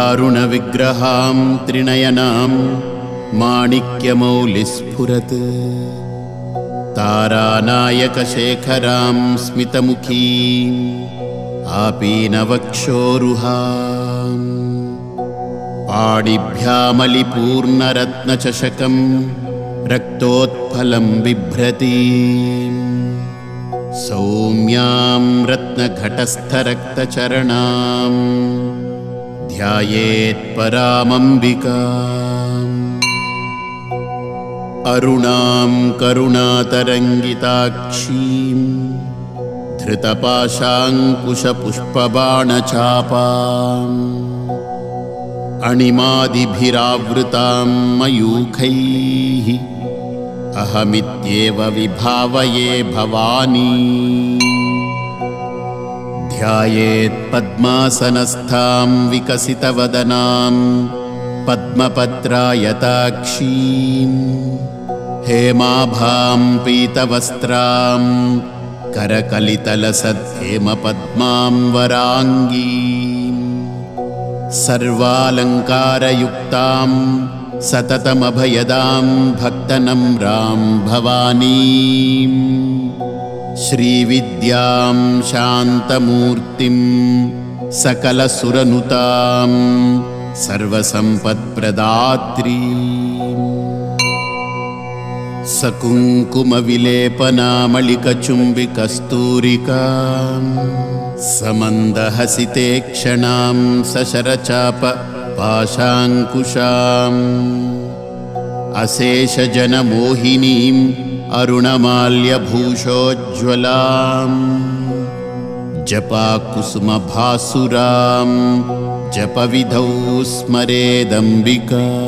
दारुणविग्रहां त्रिनयनां माणिक्यमौलिस्फुरत् तारानायकशेखरां स्मितमुखीं आपीनवक्षोरुहां पाणिभ्यामलिपूर्णरत्नचषकं रक्तोत्फलं बिभ्रतीं सौम्यां रत्नघटस्थरक्तचरणां ध्यायेत्परामम्बिकाम् अरुणां करुणातरङ्गिताक्षीं धृतपाशाङ्कुशपुष्पबाणचापाम् अणिमादिभिरावृतां मयूखैः अहमित्येव विभावये भवानी ध्यायेत्पद्मासनस्थां विकसितवदनां पद्मपत्रायताक्षीं हेमाभां पीतवस्त्रां करकलितलसद्धेमपद्मां वराङ्गीं सर्वालङ्कारयुक्तां सततमभयदां भक्तनम्रां भवानीं श्रीविद्यां शान्तमूर्तिं सकलसुरनुतां सर्वसम्पत्प्रदात्रीं सकुङ्कुमविलेपनामलिकचुम्बिकस्तूरिकां समन्दहसिते क्षणां सशरचाप पाशाङ्कुशाम् अशेषजनमोहिनीम् अरुणमाल्यभूषोज्ज्वलां जपाकुसुमभासुरां जपविधौ स्मरेदम्बिकाम्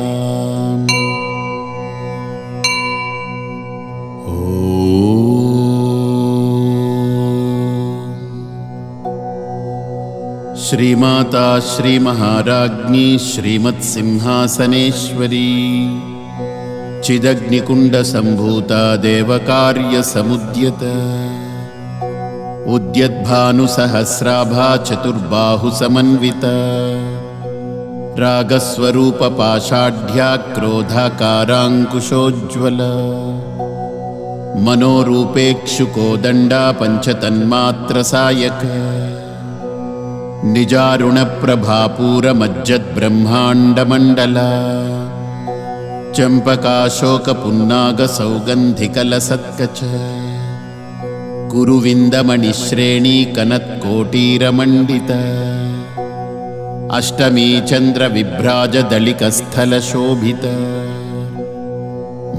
श्रीमाता श्रीमहाराज्ञी श्रीमत्सिंहासनेश्वरी चिदग्निकुण्डसम्भूता देवकार्यसमुद्यत उद्यद्भानुसहस्राभा चतुर्बाहुसमन्विता रागस्वरूपपाषाढ्या क्रोधाकाराङ्कुशोज्ज्वला मनोरूपेक्षुकोदण्डा पञ्चतन्मात्रसायक निजारुणप्रभापूरमज्जद्ब्रह्माण्डमण्डला चम्पकाशोकपुन्नागसौगन्धिकलसत्कच कुरुविन्दमणिश्रेणी कनत्कोटीरमण्डित अष्टमी चन्द्रविभ्राजदलिकस्थलशोभित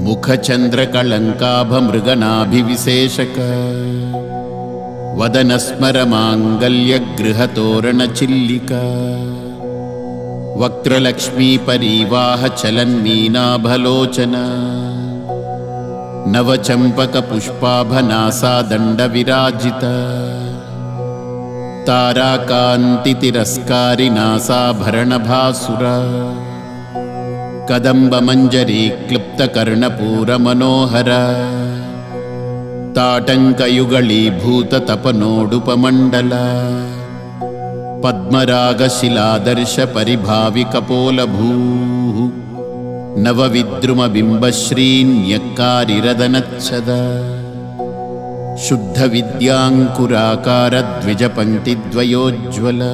मुखचन्द्रकलङ्काभमृगनाभिविशेषक वदनस्मरमाङ्गल्यगृहतोरणचिल्लिका वक्त्रलक्ष्मीपरीवाहचलन्मीनाभलोचना नवचम्पकपुष्पाभनासादण्डविराजिता ताराकान्तितिरस्कारिनासाभरणभासुरा कदम्बमञ्जरी क्लुप्तकर्णपूरमनोहरा ताटङ्कयुगलीभूततपनोडुपमण्डला पद्मरागशिलादर्शपरिभाविकपोलभूः नवविद्रुमबिम्बश्रीन्यक्कारिरदनच्छदा शुद्धविद्याङ्कुराकारद्विजपङ्क्तिद्वयोज्ज्वला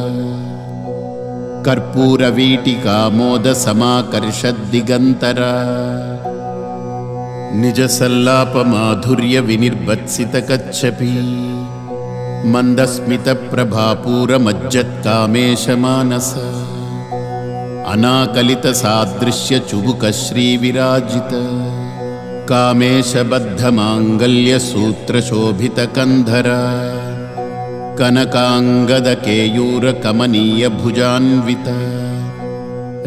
कर्पूरवीटिकामोदसमाकर्षद्दिगन्तरा निजसल्लापमाधुर्यविनिर्भत्सितकच्छपी मन्दस्मितप्रभापूरमज्जत्कामेशमानस अनाकलितसादृश्यचुबुकश्रीविराजित कामेशबद्धमाङ्गल्यसूत्रशोभितकन्धरा कनकाङ्गदकेयूरकमनीयभुजान्विता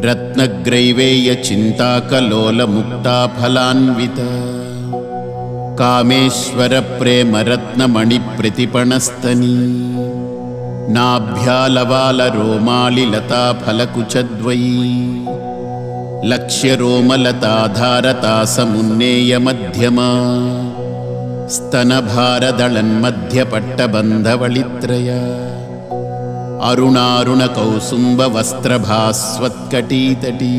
रत्नग्रैवेयचिन्ताकलोलमुक्ताफलान्विता कामेश्वरप्रेमरत्नमणिप्रतिपणस्तनी नाभ्यालवालरोमालिलताफलकुचद्वयी लक्ष्यरोमलताधारतासमुन्नेयमध्यमा स्तनभारदळन्मध्यपट्टबन्धवळित्रया अरुणारुणकौसुम्बवस्त्रभास्वत्कटीतटी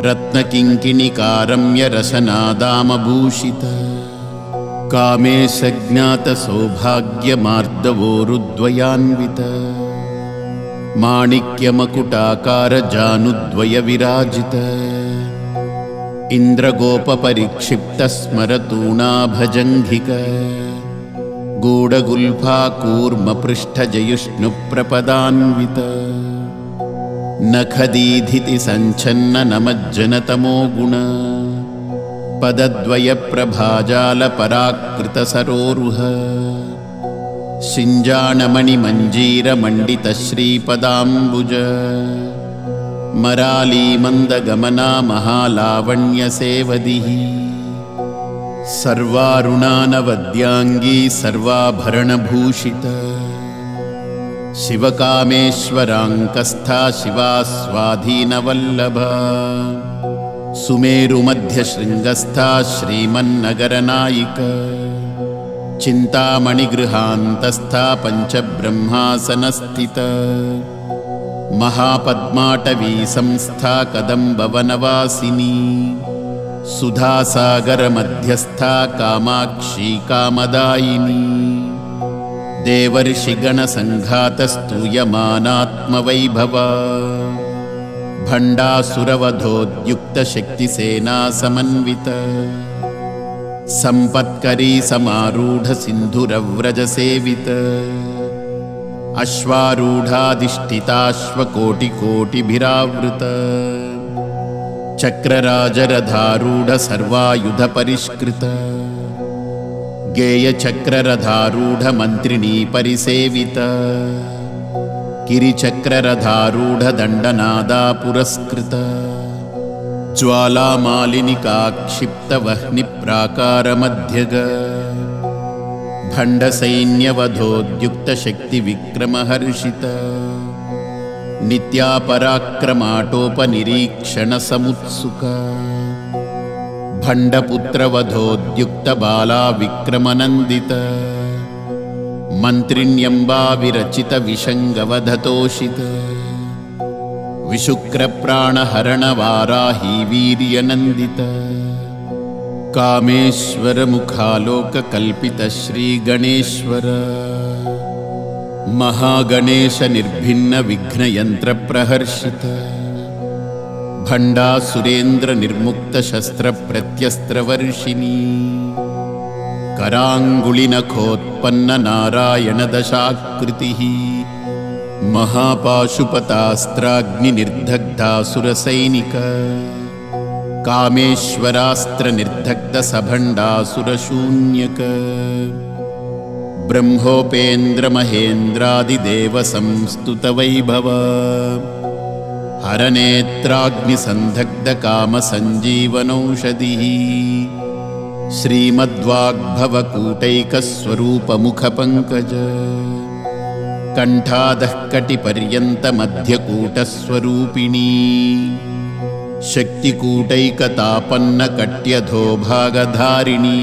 रत्नकिङ्किणिकारम्यरशनादामभूषित कामेशज्ञातसौभाग्यमार्दवोरुद्वयान्वित माणिक्यमकुटाकारजानुद्वयविराजित इन्द्रगोपपरिक्षिप्तस्मरतूणाभजङ्घिक गूढगुल्फाकूर्मपृष्ठजयुष्णुप्रपदान्वित नखदीधितिसञ्छन्ननमज्जनतमो गुण पदद्वयप्रभाजालपराकृतसरोरुह शिञ्जाणमणिमञ्जीरमण्डितश्रीपदाम्बुज मरालीमन्दगमना महालावण्यसेवदिः सर्वारुणानवद्याङ्गी सर्वाभरणभूषित शिवकामेश्वराङ्कस्था शिवा स्वाधीनवल्लभा सुमेरुमध्यशृङ्गस्था श्रीमन्नगरनायिक चिन्तामणिगृहान्तस्था पञ्चब्रह्मासनस्थित महापद्माटवी संस्था कदम्बवनवासिनी सुधासागरमध्यस्था कामाक्षी कामदायिनी देवर्षिगणसङ्घातस्तूयमानात्मवैभवा भण्डासुरवधोद्युक्तशक्तिसेना समन्वित सम्पत्करी समारूढसिन्धुरव्रजसेवित अश्वारूढाधिष्ठिताश्वकोटिकोटिभिरावृत चक्रराजरथारूढ सर्वायुधपरिष्कृत गेयचक्ररथारूढ मन्त्रिणी परिसेवित गिरिचक्ररथारूढ दण्डनादा पुरस्कृत ज्वालामालिनिकाक्षिप्तवह्निप्राकारमध्यग भण्डसैन्यवधोद्युक्तशक्तिविक्रमहर्षित नित्यापराक्रमाटोपनिरीक्षणसमुत्सुक भण्डपुत्रवधोद्युक्तबाला विक्रमनन्दित मन्त्रिण्यम्बाविरचितविशङ्गवधतोषित विशुक्रप्राणहरणवाराही वीर्यनन्दित कामेश्वरमुखालोककल्पितश्रीगणेश्वर महागणेशनिर्भिन्नविघ्नयन्त्रप्रहर्षित भण्डासुरेन्द्रनिर्मुक्तशस्त्रप्रत्यस्त्रवर्षिणी कराङ्गुलिनखोत्पन्ननारायणदशाकृतिः महापाशुपतास्त्राग्निनिर्दग्धासुरसैनिक कामेश्वरास्त्रनिर्दग्धसभण्डासुरशून्यक ब्रह्मोपेन्द्रमहेन्द्रादिदेवसंस्तुतवैभव हरनेत्राग्निसन्धग्धकामसञ्जीवनौषधिः श्रीमद्वाग्भवकूटैकस्वरूपमुखपङ्कज कण्ठादः कटिपर्यन्तमध्यकूटस्वरूपिणी शक्तिकूटैकतापन्नकट्यधोभागधारिणी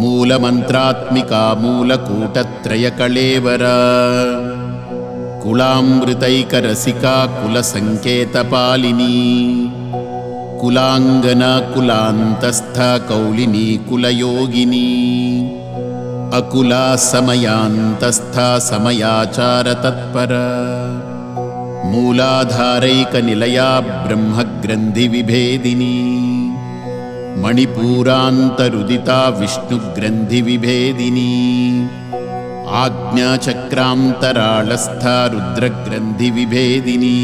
मूलमन्त्रात्मिका मूलकूटत्रयकळेवरा कुलामृतैकरसिका कुलसङ्केतपालिनी कुलाङ्गना कुलान्तस्था कौलिनी कुलयोगिनी अकुला समयान्तस्था समयाचारतत्परा मूलाधारैकनिलया ब्रह्मग्रन्थिविभेदिनी मणिपूरान्तरुदिता विष्णुग्रन्थिविभेदिनी आज्ञाचक्रान्तराळस्था रुद्रग्रन्थिविभेदिनी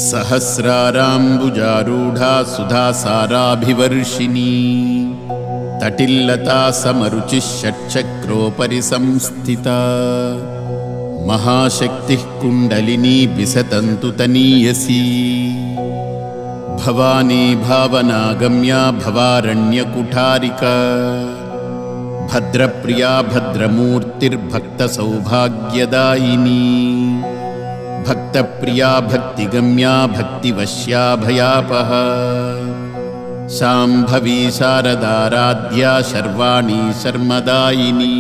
सहस्राराम्बुजारूढा सुधासाराभिवर्षिणी तटिल्लता समरुचिः षट्चक्रोपरि संस्थिता महाशक्तिः कुण्डलिनी बिसतन्तुतनीयसी भवानी भावनागम्या भवारण्यकुठारिका भद्रप्रिया भद्रमूर्तिर्भक्तसौभाग्यदायिनी भक्तप्रिया भक्तिगम्या भक्तिवश्या भयापहा शाम्भवी शारदाराध्या शर्वाणी शर्मदायिनी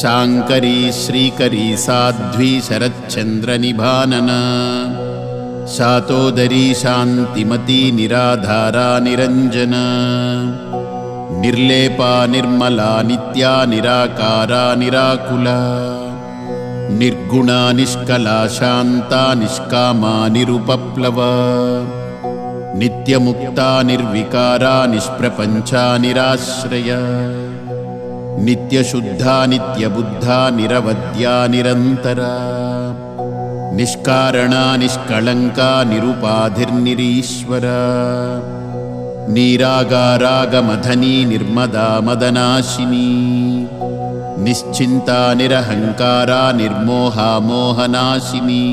शाङ्करी श्रीकरी साध्वी शरच्चन्द्रनिभानना शातोदरी शान्तिमती निराधारा निरञ्जना निर्लेपा निर्मला नित्या निराकारा निराकुला निर्गुणा निष्कला शान्ता निष्कामा निरुपप्लवा नित्यमुक्ता निर्विकारा निष्प्रपञ्चा निराश्रया नित्यशुद्धा नित्यबुद्धा निरवद्या निरन्तरा निष्कारणा निष्कळङ्का निरुपाधिर्निरीश्वरा निरागारागमधनी निर्मदा मदनाशिनी निश्चिन्ता निरहङ्कारा निर्मोहा मोहनाशिनी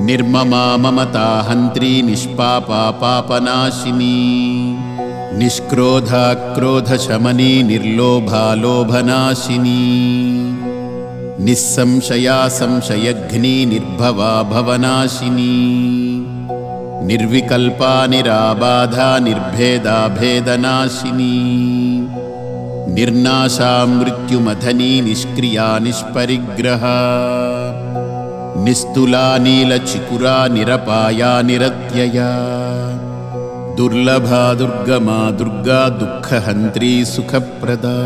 निर्ममा ममता हन्त्री निष्पापा पापनाशिनी निष्क्रोधा क्रोधशमनी निर्लोभा लोभनाशिनी निस्संशया संशयघ्नी निर्भवा भवनाशिनी निर्विकल्पा निराबाधा निर्भेदा भेदनाशिनी निर्नाशा मृत्युमथनी निष्क्रिया निष्परिग्रहा निस्तुला नीलचिकुरा निरपाया निरत्यया दुर्लभा दुर्गमा दुर्गा दुःखहन्त्री सुखप्रदा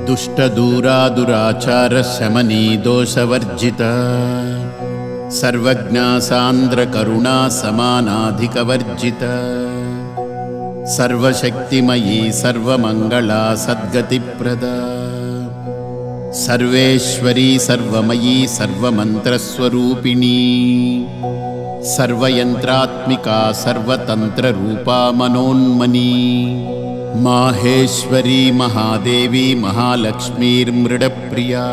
दुष्टदूरा दुराचारशमनी दोषवर्जिता सर्वज्ञा सान्द्रकरुणा समानाधिकवर्जिता सर्वशक्तिमयी सर्वमङ्गला सद्गतिप्रदा सर्वेश्वरी सर्वमयी सर्वमन्त्रस्वरूपिणी सर्वयन्त्रात्मिका सर्वतन्त्ररूपा मनोन्मनी माहेश्वरी महादेवी महालक्ष्मीर्मृडप्रिया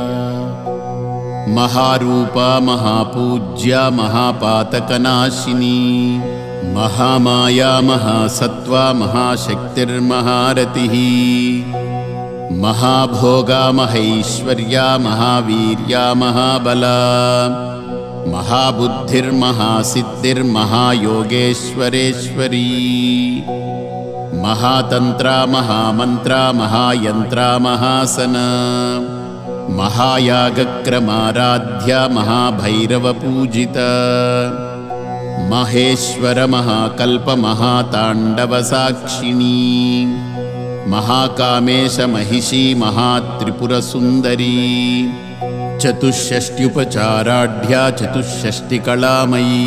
महारूपा महापूज्या महापातकनाशिनी महामाया महासत्त्वा महाशक्तिर्महारतिः महाभोगा महैश्वर्या महावीर्या महाबला महाबुद्धिर्महासिद्धिर्महायोगेश्वरेश्वरी महातन्त्रा महामन्त्रा महायन्त्रा महासना महायागक्रमाराध्या महाभैरवपूजिता महेश्वर महाकल्प महाताण्डवसाक्षिणी महाकामेश महिषी महात्रिपुरसुन्दरी चतुष्षष्ट्युपचाराढ्या चतुष्षष्टिकलामयी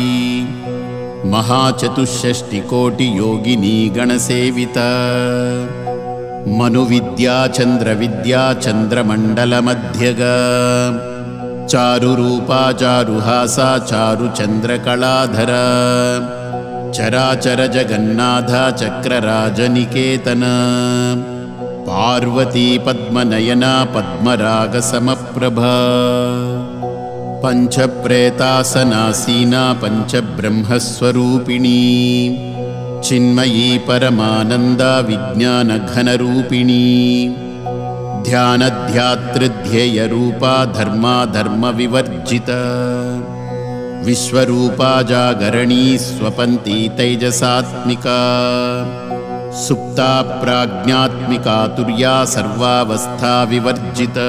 महाचतुष्षष्टिकोटियोगिनी गणसेविता मनुविद्या चन्द्रविद्या चन्द्रमण्डलमध्यगा चारुरूपा चारुहासा चारुचन्द्रकलाधरा चराचर जगन्नाथा चक्रराजनिकेतना पार्वती पद्मनयना पद्मरागसमप्रभा पञ्चप्रेतासनासीना पञ्चब्रह्मस्वरूपिणी चिन्मयी परमानन्दा विज्ञानघनरूपिणी ध्यानध्यातृध्येयरूपा धर्माधर्मविवर्जिता विश्वरूपा जागरणी स्वपन्ती तैजसात्मिका सुप्ता प्राज्ञात्मिका तुर्या सर्वावस्था विवर्जिता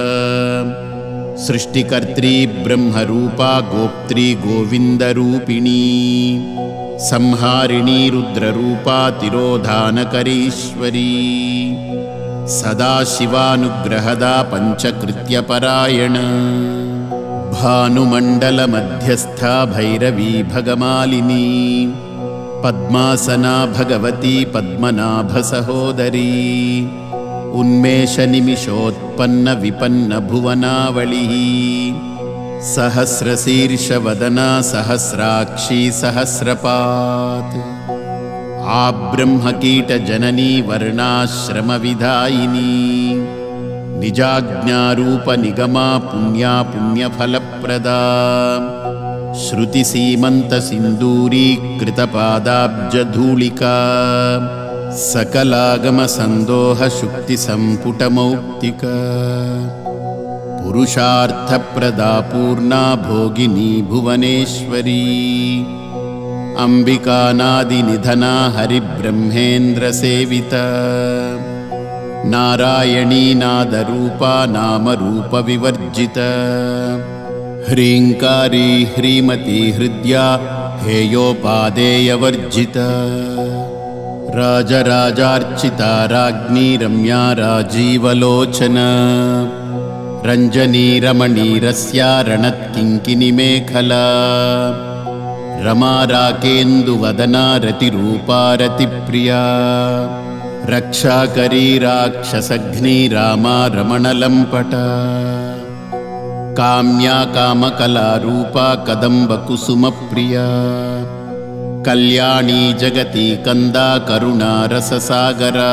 सृष्टिकर्त्री ब्रह्मरूपा गोप्त्री गोविन्दरूपिणी संहारिणी रुद्ररूपा तिरोधानकरीश्वरी सदाशिवानुग्रहदा पञ्चकृत्यपरायणा भानुमण्डलमध्यस्था भैरवी भगमालिनी पद्मासना भगवती पद्मनाभसहोदरी उन्मेषनिमिषोत्पन्न विपन्न भुवनावलिः सहस्रशीर्षवदना सहस्राक्षी सहस्रपात् आब्रह्मकीटजननी वर्णाश्रमविधायिनी निजाज्ञारूपनिगमा पुण्या पुण्यफलप्रदा श्रुतिसीमन्तसिन्दूरीकृतपादाब्जधूलिका सकलागमसन्दोहशुक्तिसम्पुटमौक्तिका पुरुषार्थप्रदा पूर्णा भोगिनी भुवनेश्वरी अम्बिकानादिनिधना हरिब्रह्मेन्द्रसेविता नारायणी नादरूपा नामरूपविवर्जिता ह्रीङ्कारी ह्रीमती हृद्या हेयोपादेयवर्जिता राजराजार्चिता राज्ञी रम्या राजीवलोचना रञ्जनी रमणीरस्या रणत्किङ्किणीमेखला रमा राकेन्दुवदना रतिरूपा रतिप्रिया रक्षाकरी राक्षसघ्नी रामा रमणलम्पटा काम्या कामकलारूपा कदम्बकुसुमप्रिया कल्याणी जगती कंदा करुणा रससागरा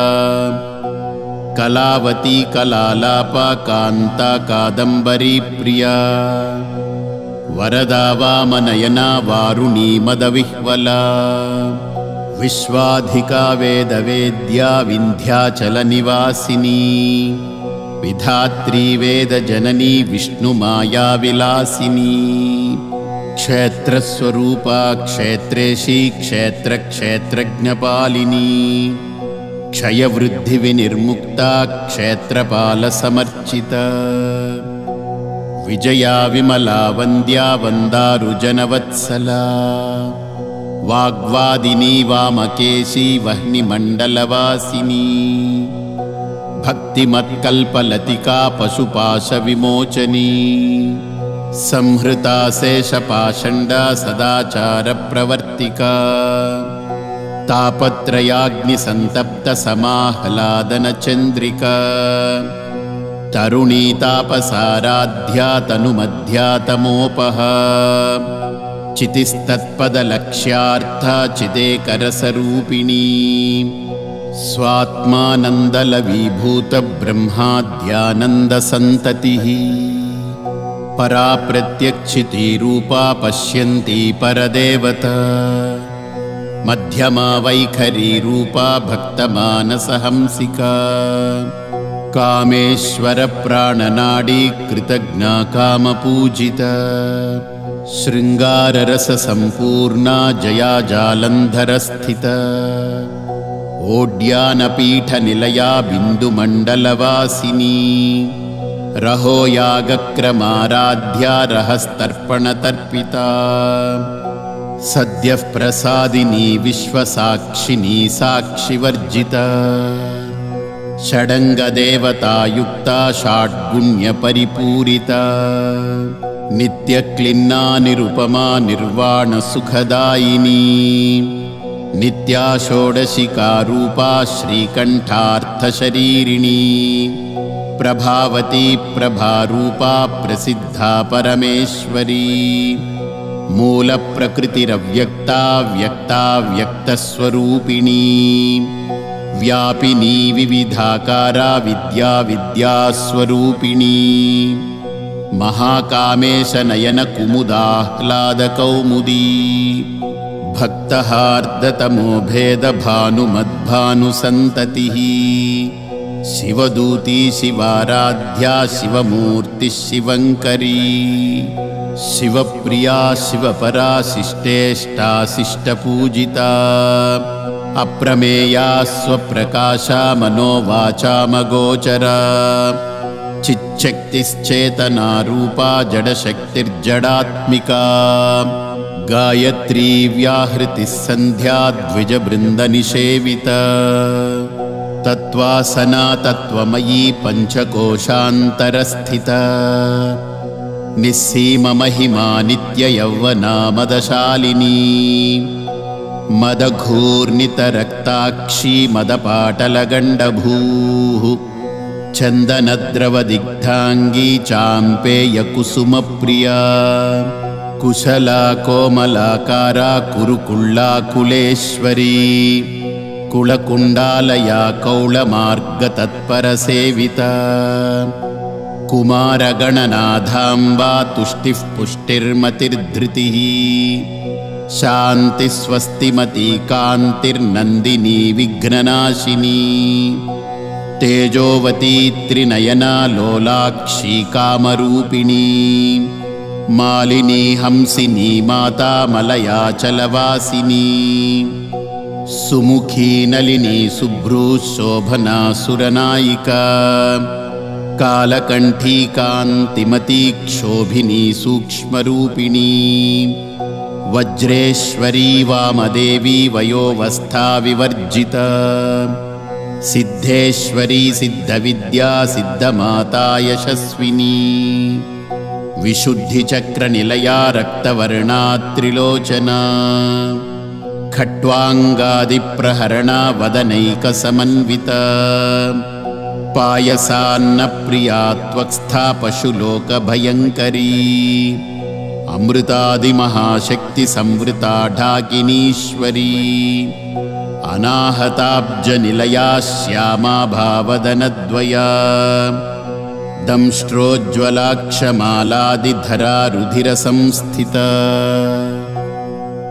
कलावती कलालापा कांता कादंबरी प्रिया वरदा वामनयना वारुणी मदविह्वला विश्वाधिका वेदवेद्या विन्ध्याचलनिवासिनी विधात्री वेदजननी विष्णुमायाविलासिनी क्षेत्रस्वरूपा क्षेत्रेशी क्षेत्रक्षेत्रज्ञपालिनी क्षयवृद्धिविनिर्मुक्ता क्षेत्रपालसमर्चिता विजया विमला वन्द्या वन्दारुजनवत्सला वाग्वादिनी वामकेशी वह्निमण्डलवासिनी भक्तिमत्कल्पलतिका पशुपाशविमोचनी संहृता शेषपाषण्डा सदाचारप्रवर्तिका तापत्रयाग्निसन्तप्तसमाह्लादनचन्द्रिका तरुणी तापसाराध्या तनुमध्या तमोपहा चितिस्तत्पदलक्ष्यार्था चिदेकरसरूपिणी स्वात्मानन्दलवीभूतब्रह्माद्यानन्दसन्ततिः परा प्रत्यक्षिती रूपा पश्यन्ती परदेवता मध्यमा वैखरी रूपा भक्तमानसहंसिका कामेश्वर प्राणनाडी कृतज्ञा कामपूजिता शृङ्गाररससम्पूर्णा जया जालन्धरस्थिता ओड्यानपीठनिलया बिन्दुमण्डलवासिनी रहो यागक्रमाराध्या रहस्तर्पणतर्पिता सद्यः प्रसादिनी विश्वसाक्षिणी साक्षिवर्जिता षडङ्गदेवतायुक्ता षाड्गुण्यपरिपूरिता नित्यक्लिन्ना निरुपमा निर्वाणसुखदायिनी नित्या षोडशिका रूपा श्रीकण्ठार्थशरीरिणी प्रभावती प्रभारूपा प्रसिद्धा परमेश्वरी मूलप्रकृतिरव्यक्ता व्यक्ता व्यक्तस्वरूपिणी व्यापिनी विविधाकारा विद्या विद्यास्वरूपिणी महाकामेशनयनकुमुदाह्लादकौमुदी भक्तहार्दतमो भेदभानुमद्भानुसन्ततिः शिवदूती शिवाराध्या शिवमूर्तिः शिवङ्करी शिवप्रिया शिवपरा शिष्टेष्टा शिष्टपूजिता अप्रमेया स्वप्रकाशा मनोवाचामगोचरा चिच्छक्तिश्चेतना रूपा जडशक्तिर्जडात्मिका गायत्री व्याहृतिः सन्ध्या द्विजबृन्दनिषेविता तत्त्वासना तत्त्वमयी पञ्चकोशान्तरस्थिता निस्सीममहिमा नित्ययौवना मदशालिनी मदघूर्णितरक्ताक्षी मदपाटलगण्डभूः चन्दनद्रवदिग्धाङ्गी चाम्पेयकुसुमप्रिया कुशला कोमलाकारा कुरुकुल्लाकुलेश्वरी कुलकुण्डालया कौलमार्गतत्परसेविता कुमारगणनाथाम्बा तुष्टिः पुष्टिर्मतिर्धृतिः शान्तिस्वस्तिमती कान्तिर्नन्दिनी विघ्ननाशिनी तेजोवती त्रिनयना लोलाक्षी कामरूपिणी मालिनी हंसिनी माता मलयाचलवासिनी सुमुखी नलिनी शुभ्रू शोभना सुरनायिका कालकंठी कांतिमती क्षोभिनी सूक्ष्मरूपिणी वज्रेश्वरी वामदेवी वयोवस्था विवर्जिता सिद्धेश्वरी सिद्धविद्या सिद्धमाता यशस्विनी विशुद्धिचक्रनिलया रक्तवर्णा त्रिलोचना खट्वांगादिप्रहरणा वदनैकसमन्विता पायसान्नप्रिया त्वक्स्था पशुलोकभयङ्करी अमृतादिमहाशक्तिसंवृता ढाकिनीश्वरी अनाहताब्जनिलया श्यामा भावदनद्वया दंष्ट्रोज्ज्वलाक्षमालादिधरा रुधिरसंस्थिता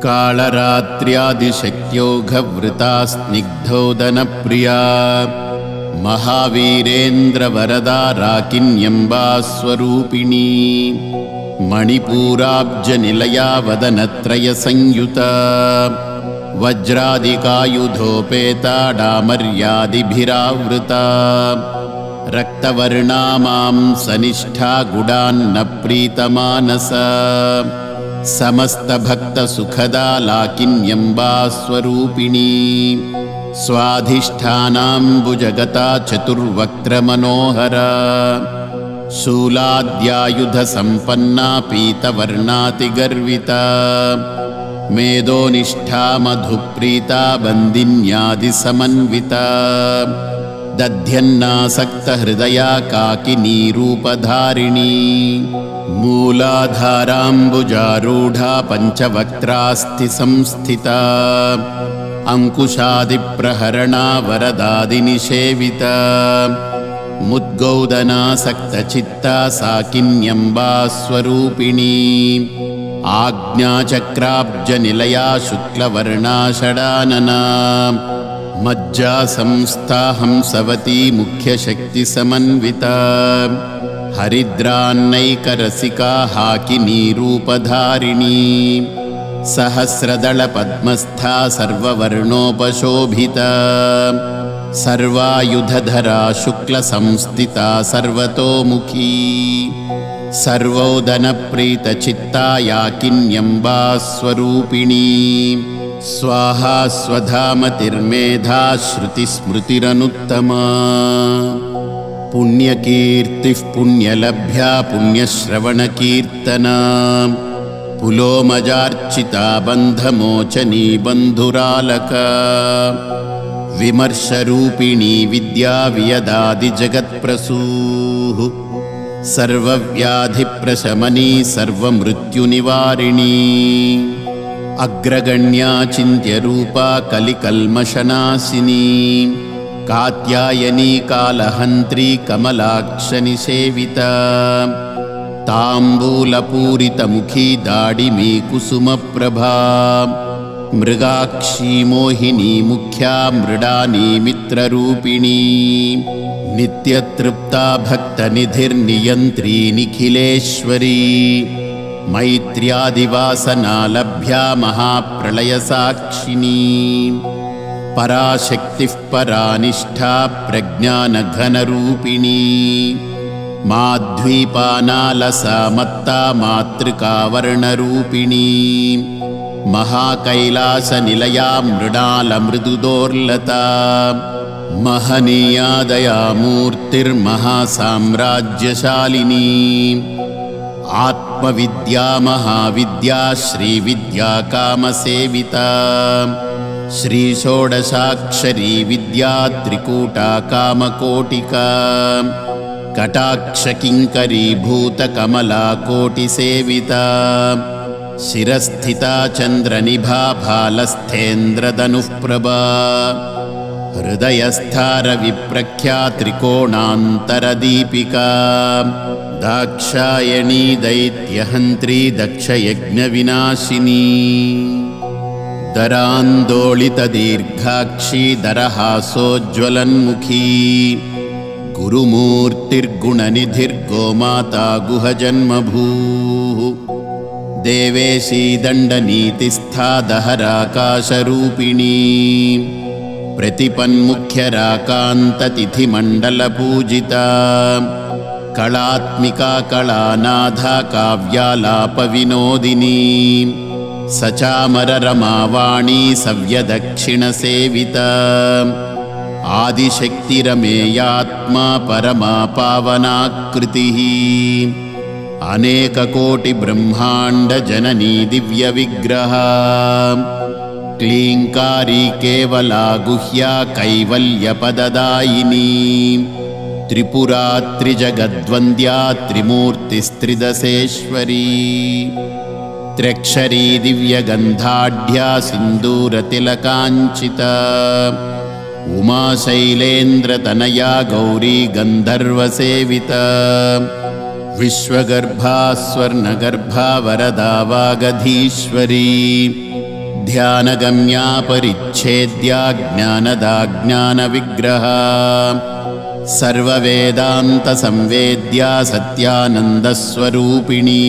कालरात्र्यादिशक्त्योघवृता स्निग्धोदनप्रिया महावीरेन्द्रवरदा राकिन्यम्बा स्वरूपिणी मणिपूराब्जनिलया वदनत्रयसंयुता वज्रादिकायुधोपेता डामर्यादिभिरावृता रक्तवर्णा मांसनिष्ठा गुडान्नप्रीतमानसा समस्तभक्तसुखदा लाकिन्यम्बा स्वरूपिणी स्वाधिष्ठानाम्बुजगता चतुर्वक्त्रमनोहरा शूलाद्यायुधसम्पन्ना पीतवर्णातिगर्विता मेदोनिष्ठा मधुप्रीता बन्दिन्यादिसमन्विता दध्यन्नासक्तहृदया काकिनीरूपधारिणी मूलाधाराम्बुजारूढा पञ्चवक्त्रास्थिसंस्थिता अंकुशादिप्रहरणा वरदादिनिषेविता मुद्गौदनासक्तचित्ता साकिन्यम्बा स्वरूपिणी आज्ञाचक्राब्जनिलया शुक्लवर्णा षडानना मज्जा संस्था हंसवती मुख्यशक्तिसमन्विता हरिद्रान्नैकरसिका हाकिनीरूपधारिणी सहस्रदलपद्मस्था सर्ववर्णोपशोभिता सर्वायुधधरा शुक्लसंस्थिता सर्वतोमुखी सर्वोदनप्रीतचित्ता याकिन्यम्बा स्वरूपिणी स्वाहा स्वधामतिर्मेधा श्रुतिस्मृतिरनुत्तमा पुण्यकीर्तिः पुण्यलभ्या पुण्यश्रवणकीर्तना पुलोमजार्चिता बन्धमोचनी बन्धुरालका विमर्शरूपिणी विद्या वियदादिजगत्प्रसूः सर्वव्याधिप्रशमनी सर्वमृत्युनिवारिणी अग्रगण्या चिन्त्यरूपा कलिकल्मषनाशिनी कात्यायनी कालहन्त्री कमलाक्षनिसेविता ताम्बूलपूरितमुखी दाडिमी कुसुमप्रभा मृगाक्षी मोहिनी मुख्या मृडानी मित्ररूपिणी नित्यतृप्ता भक्तनिधिर्नियन्त्री निखिलेश्वरी मैत्र्यादिवासना लभ्या महाप्रलयसाक्षिणी पराशक्तिः परानिष्ठा प्रज्ञानघनरूपिणी माध्वीपानालसा मत्ता मातृकावर्णरूपिणी महाकैलासनिलया मृणालमृदुदोर्लता महनीया दयामूर्तिर्महासाम्राज्यशालिनी आत्मविद्या महाविद्या श्रीविद्या कामसेविता श्रीषोडशाक्षरी विद्या त्रिकूटा कामकोटिका कटाक्षकिङ्करी भूतकमला कोटिसेविता शिरस्थिता चन्द्रनिभा भालस्थेन्द्रधनुःप्रभा हृदयस्थारविप्रख्या त्रिकोणान्तरदीपिका दाक्षायणी दैत्यहन्त्री दक्षयज्ञविनाशिनी दरान्दोलितदीर्घाक्षी दरहासोज्ज्वलन्मुखी गुरुमूर्तिर्गुणनिधिर्गोमाता गुहजन्मभूः देवेशी दण्डनीतिस्था दहराकाशरूपिणी प्रतिपन्मुख्यराकान्ततिथिमण्डलपूजिता कलात्मिका कलानाथा काव्यालापविनोदिनी सचामररमावाणी सव्यदक्षिणसेविता आदिशक्तिरमेयात्मा परमा पावनाकृतिः अनेककोटिब्रह्माण्डजननी दिव्यविग्रहा क्लीङ्कारी केवला गुह्या कैवल्यपददायिनी त्रिपुरा त्रिजगद्वन्द्या त्रिमूर्तिस्त्रिदशेश्वरी त्र्यक्षरी दिव्यगन्धाढ्या सिन्दूरतिलकाञ्चिता उमा शैलेन्द्रतनया गौरी गन्धर्वसेविता विश्वगर्भा स्वर्णगर्भा वरदा वागधीश्वरी ध्यानगम्या परिच्छेद्या ज्ञानदा ज्ञानविग्रहा सर्ववेदान्तसंवेद्या सत्यानन्दस्वरूपिणी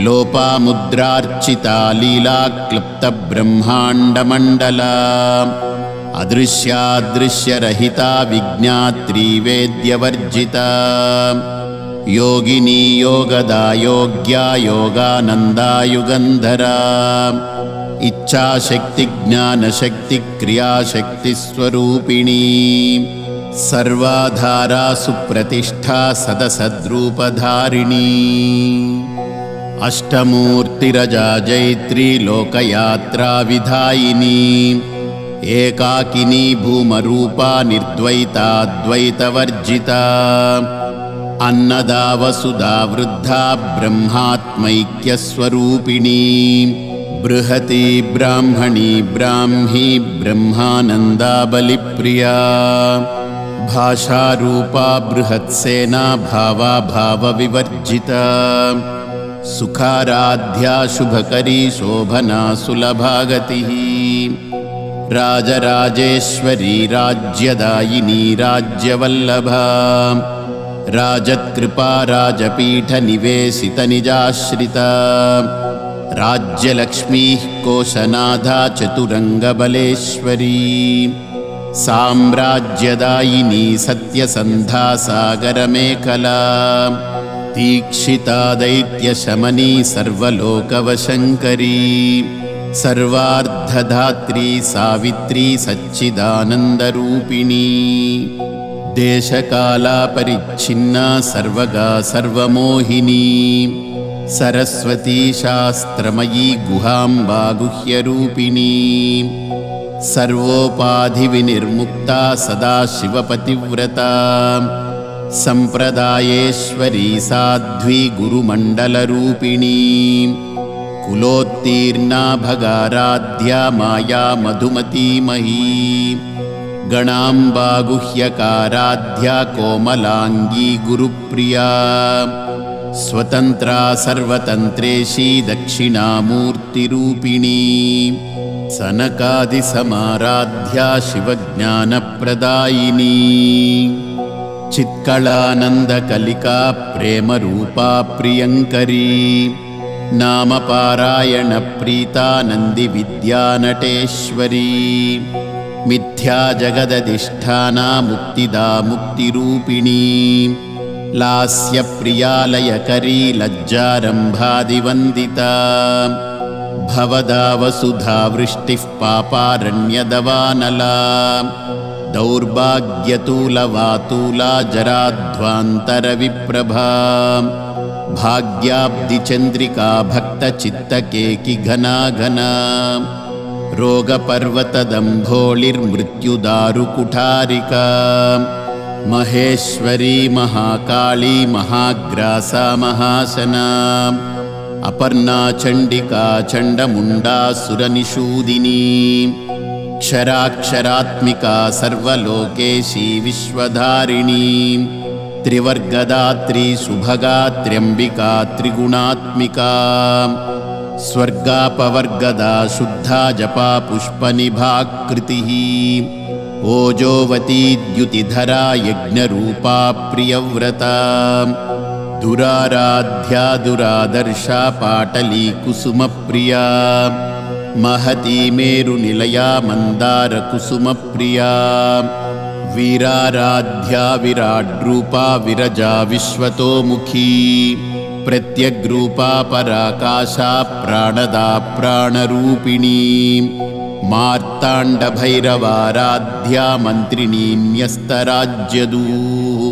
लोपामुद्रार्चिता लीला क्लुप्तब्रह्माण्डमण्डला अदृश्यादृश्यरहिता विज्ञात्री वेद्यवर्जिता योगिनी योगदा योग्या योगानन्दा युगन्धरा इच्छाशक्ति ज्ञानशक्ति क्रियाशक्तिस्वरूपिणी सर्वाधारा सुप्रतिष्ठा सदसद्रूपधारिणी अष्टमूर्तिरजा जैत्री लोकयात्रा विधायिनी एकाकिनी भूमरूपा निर्द्वैताद्वैतवर्जिता अन्नदा वसुधा वृद्धा ब्रह्मात्मैक्यस्वरूपिणी बृहती ब्राह्मणी ब्राह्मी ब्रह्मानन्दा बलिप्रिया भाषारूपा बृहत्सेना भावा भावविवर्जिता सुखाराध्या शुभकरी शोभना सुलभागतिः राजराजेश्वरी राज्यदायिनी राज्यवल्लभा राजत्कृपा राजपीठनिवेशितनिजाश्रिता राज्यलक्ष्मीः कोशनाधा चतुरङ्गबलेश्वरी साम्राज्यदायिनी सत्यसन्धा सागरमेखला दीक्षिता दैत्यशमनी सर्वलोकवशङ्करी सर्वार्धधात्री सावित्री सच्चिदानन्दरूपिणी देशकालापरिच्छिन्ना सर्वगा सर्वमोहिनी सरस्वती शास्त्रमयी गुहाम्बा गुह्यरूपिणी सर्वोपाधिविनिर्मुक्ता सदा शिवपतिव्रता सम्प्रदायेश्वरी साध्वी गुरुमण्डलरूपिणी कुलोत्तीर्णा भगाराध्या माया मधुमतीमही गणाम्बा गुह्यकाराध्या कोमलांगी गुरुप्रिया स्वतंत्रा सर्वतंत्रेशी दक्षिणामूर्तिरूपिणी सनकादिसमाराध्या शिवज्ञानप्रदायिनी चित्कलानन्दकलिका प्रेमरूपा प्रियङ्करी नामपारायणप्रीता नन्दिविद्यानटेश्वरी मिथ्या जगदधिष्ठाना मुक्तिदा मुक्तिरूपिणी लास्यप्रियालयकरी लज्जारम्भादिवन्दिता भवदा वसुधा वृष्टिः पापारण्यदवानला दौर्भाग्यतूलवातूला जराध्वान्तरविप्रभा भाग्याब्धिचन्द्रिका भक्तचित्तकेकि घना घना रोगपर्वतदम्भोलिर्मृत्युदारुकुठारिका महेश्वरी महाकाली महाग्रासा महाशना अपर्णा चण्डिका चण्डमुण्डा सुरनिषूदिनी क्षराक्षरात्मिका सर्वलोकेशी विश्वधारिणी त्रिवर्गदात्री सुभगा त्र्यम्बिका त्रिगुणात्मिका स्वर्गापवर्गदा शुद्धा जपा पुष्पनिभाकृतिः ओजोवती द्युतिधरा यज्ञरूपा प्रियव्रता दुराराध्या दुरादर्शा पाटली कुसुमप्रिया महती मेरुनिलया मन्दारकुसुमप्रिया वीराराध्या विराड्रूपा विरजा विश्वतोमुखी प्रत्यग्रूपा पराकाशा प्राणदा प्राणरूपिणी मार्ताण्डभैरवाराध्या मन्त्रिणी न्यस्तराज्यदूः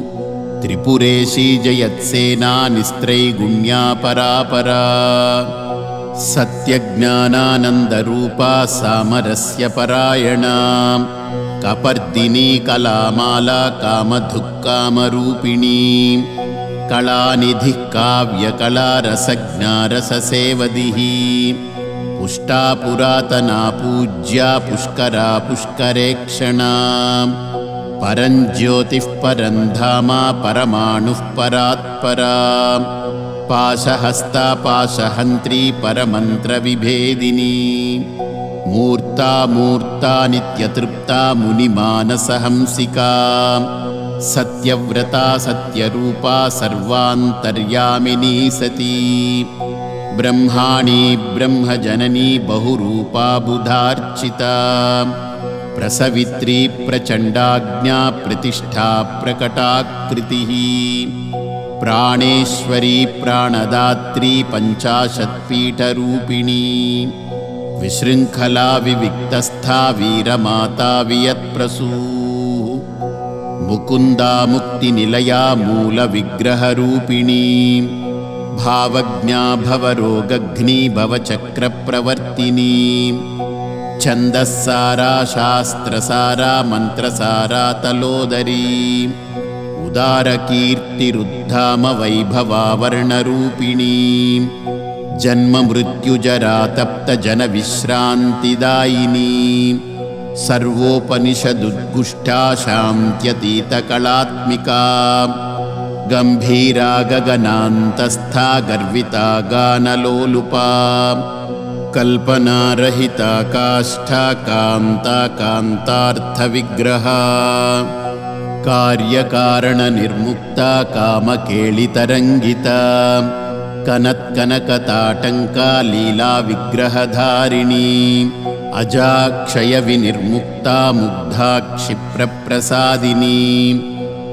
त्रिपुरेशी जयत्सेना निस्त्रैगुण्या परापरा सत्यज्ञानानन्दरूपा सामरस्य परायणा कपर्दिनी कलामाला कामधुक्कामरूपिणी कलानिधिः काव्यकला रसज्ञा रससेवदिः पुष्टा पुरातना पूज्या पुष्करा पुष्करेक्षणा परञ्ज्योतिः परं धाम परमाणुः परात्परा पाशहस्ता पाशहन्त्री परमन्त्रविभेदिनी मूर्ता मूर्ता नित्यतृप्ता मुनिमानसहंसिका सत्यव्रता सत्यरूपा सर्वान्तर्यामिनी सती ब्रह्माणी ब्रह्मजननी बहुरूपा बुधार्चिता प्रसवित्री प्रचण्डाज्ञा प्रतिष्ठा प्रकटाकृतिः प्राणेश्वरी प्राणदात्री पञ्चाशत्पीठरूपिणी विशृङ्खला विविक्तस्था वीरमाता वियत्प्रसूः मुकुन्दा मुक्तिनिलया मूलविग्रहरूपिणी भावज्ञा भवरोगघ्नी भवचक्रप्रवर्तिनी छन्दस्सारा शास्त्रसारा मन्त्रसारा तलोदरी उदारकीर्तिरुद्धाम वैभवावर्णरूपिणी जन्ममृत्युजरा तप्तजनविश्रान्तिदायिनी सर्वोपनिषदुद्गुष्टा शान्त्यतीतकलात्मिका गम्भीरा गगनान्तस्था गर्विता गानलोलुपा कल्पनारहिता काष्ठा कान्ता कान्तार्थविग्रहा कार्यकारणनिर्मुक्ता कामकेलितरङ्गिता कनत्कनकताटङ्का लीलाविग्रहधारिणी अजाक्षयविनिर्मुक्ता मुग्धा क्षिप्रप्रसादिनी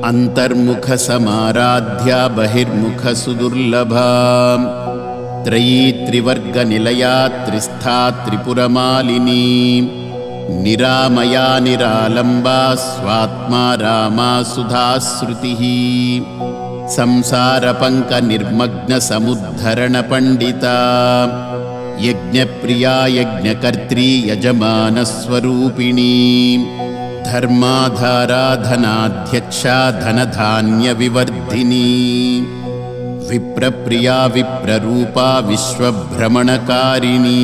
अन्तर्मुखसमाराध्या बहिर्मुखसुदुर्लभा त्रयी त्रिवर्गनिलया त्रिस्था त्रिपुरमालिनी निरामया निरालम्बा स्वात्मा रामा सुधाश्रुतिः संसारपङ्कनिर्मग्नसमुद्धरणपण्डिता यज्ञप्रिया यज्ञकर्त्री यजमानस्वरूपिणी धर्माधारा धनाध्यक्षा धनधान्यविवर्धिनी विप्रप्रिया विप्ररूपा विश्वभ्रमणकारिणी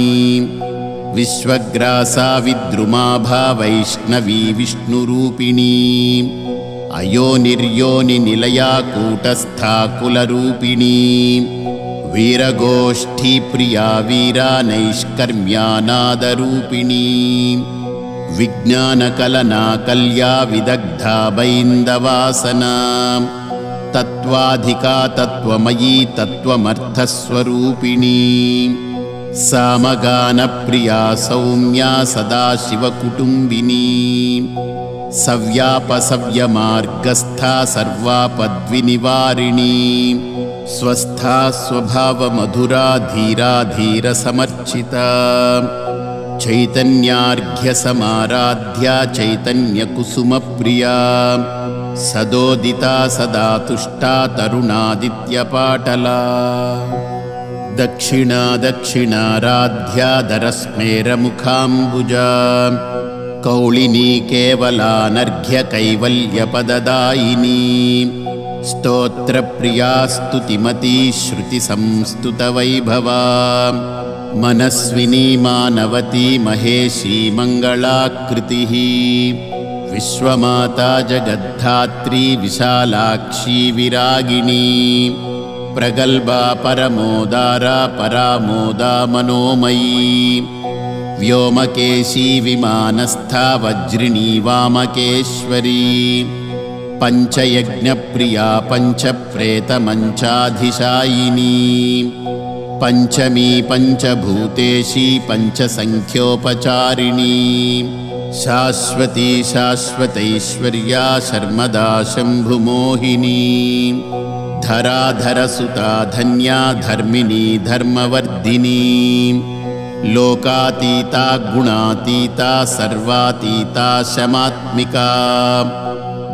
विश्वग्रासा विद्रुमाभा वैष्णवी विष्णुरूपिणी अयोनिर्योनिनिलया कूटस्था कुलरूपिणी वीरगोष्ठीप्रिया वीरा नैष्कर्म्यानादरूपिणी विज्ञानकलना कल्या विदग्धा बैन्दवासना तत्त्वाधिका तत्त्वमयी तत्त्वमर्थस्वरूपिणी सामगानप्रिया सौम्या सदाशिवकुटुम्बिनी सव्यापसव्यमार्गस्था सर्वापद्विनिवारिणी स्वस्था स्वभावमधुरा धीरा धीरसमर्चिता चैतन्यार्घ्यसमाराध्या चैतन्यकुसुमप्रिया सदोदिता सदा तुष्टा तरुणादित्यपाटला दक्षिणा दक्षिणाराध्या दरस्मेरमुखाम्बुजा कौलिनी केवलानर्घ्यकैवल्यपददायिनी स्तोत्रप्रिया स्तुतिमती श्रुतिसंस्तुतवैभवा मनस्विनी मानवती महेशी मङ्गलाकृतिः विश्वमाता जगद्धात्री विशालाक्षी विरागिणी प्रगल्भा परमोदारा परामोदा मनोमयी व्योमकेशी विमानस्था वज्रिणी वामकेश्वरी पञ्चयज्ञप्रिया पञ्चप्रेतमञ्चाधिशायिनी पञ्चमी पञ्चभूतेशी पञ्चसङ्ख्योपचारिणी शाश्वती शाश्वतैश्वर्या शर्मदा शम्भुमोहिनी धराधरसुता धन्या धर्मिणी धर्मवर्धिनी लोकातीता गुणातीता सर्वातीता शमात्मिका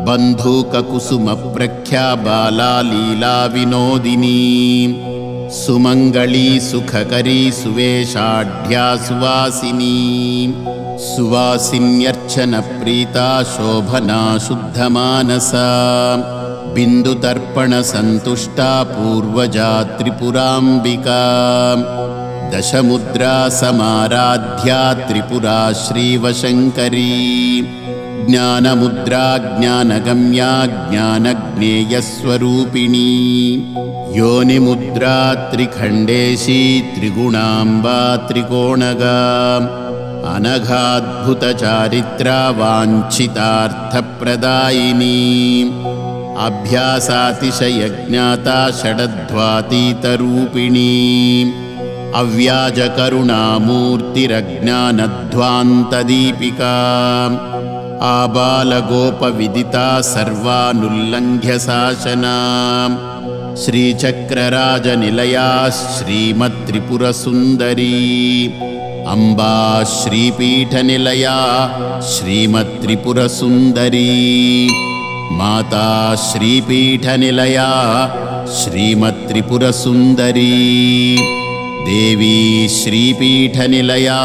बन्धुककुसुमप्रख्या बाला लीला विनोदिनी सुमङ्गली सुखकरी सुवेशाढ्या सुवासिनी सुवासिन्यर्चनप्रीता शोभना शुद्धमानसा बिन्दुतर्पणसन्तुष्टा पूर्वजा त्रिपुराम्बिका दशमुद्रा समाराध्या त्रिपुरा श्रीवशङ्करी ज्ञानमुद्रा ज्ञानगम्या ज्ञानज्ञेयस्वरूपिणी योनिमुद्रा त्रिखण्डेशी त्रिगुणाम्बा त्रिकोणगा अनघाद्भुतचारित्रा वाञ्छितार्थप्रदायिनी अभ्यासातिशयज्ञाता षडध्वातीतरूपिणी अव्याजकरुणामूर्तिरज्ञानध्वान्तदीपिका आबालगोपविदिता सर्वानुल्लङ्घ्य शासना श्रीचक्रराजनिलया श्रीमत्त्रिपुरसुन्दरी अम्बा श्रीपीठनिलया श्रीमत्त्रिपुरसुन्दरी माता श्रीपीठनिलया श्रीमत्त्रिपुरसुन्दरी देवी श्रीपीठनिलया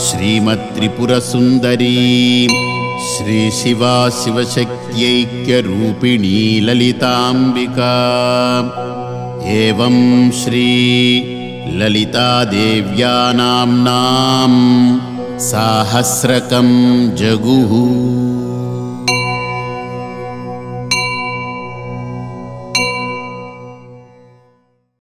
श्रीमत्त्रिपुरसुन्दरी श्रीशिवा शिवशक्त्यैक्यरूपिणी ललिताम्बिका एवं श्री ललितादेव्या नाम्नां साहस्रकं जगुः।